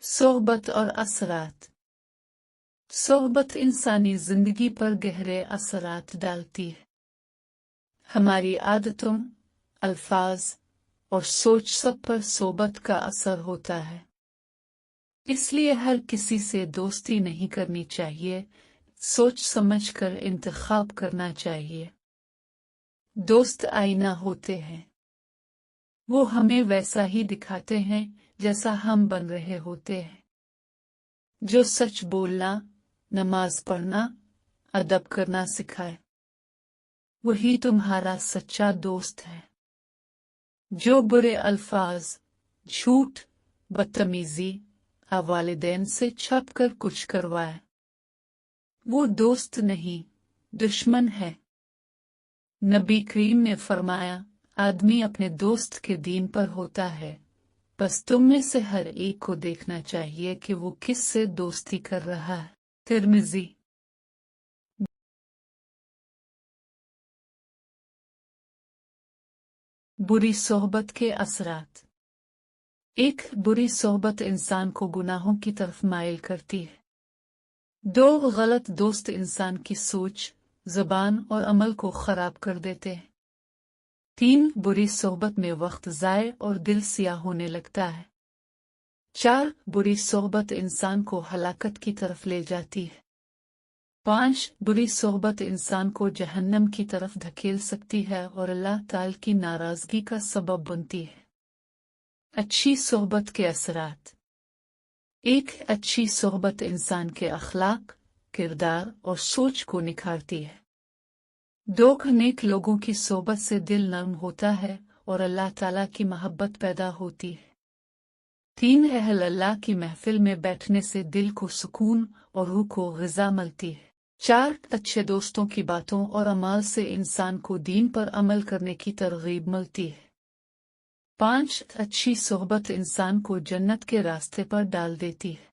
सोहबत और असरात। सोहबत इंसानी जिंदगी पर गहरे असरात डालती है। हमारी आदतों, अल्फाज और सोच सब पर सोहबत का असर होता है। इसलिए हर किसी से दोस्ती नहीं करनी चाहिए, सोच समझकर इंतखाब करना चाहिए। दोस्त आईना होते हैं, वो हमें वैसा ही दिखाते हैं जैसा हम बन रहे होते हैं। जो सच बोलना, नमाज पढ़ना, अदब करना सिखाए, वही तुम्हारा सच्चा दोस्त है। जो बुरे अल्फाज, झूठ, बदतमीजी, वालिदैन से छपकर कुछ करवाए, वो दोस्त नहीं, दुश्मन है। नबी करीम ने फरमाया, आदमी अपने दोस्त के दीन पर होता है, बस तुम में से हर एक को देखना चाहिए कि वो किस से दोस्ती कर रहा है। तिर्मिज़ी। बुरी सोहबत के असरात। एक बुरी सोहबत इंसान को गुनाहों की तरफ माइल करती है। दो गलत दोस्त इंसान की सोच, जुबान और अमल को खराब कर देते हैं। तीन बुरी सोहबत में वक्त ज़ाय और दिल सिया होने लगता है। चार बुरी सोहबत इंसान को हलाकत की तरफ ले जाती है। पांच बुरी सोहबत इंसान को जहन्नम की तरफ धकेल सकती है और अल्लाह ताला की नाराजगी का सबब बनती है। अच्छी सोहबत के असरात। एक अच्छी सोहबत इंसान के अखलाक, किरदार और सोच को निखारती है। दो नेक लोगों की सोहबत से दिल नर्म होता है और अल्लाह ताला की मोहब्बत पैदा होती है। तीन अहल अल्लाह की महफिल में बैठने से दिल को सुकून और रूह को ग़िज़ा मिलती है। चार अच्छे दोस्तों की बातों और अमाल से इंसान को दीन पर अमल करने की तरगीब मिलती है। पांच अच्छी सोहबत इंसान को जन्नत के रास्ते पर डाल देती है।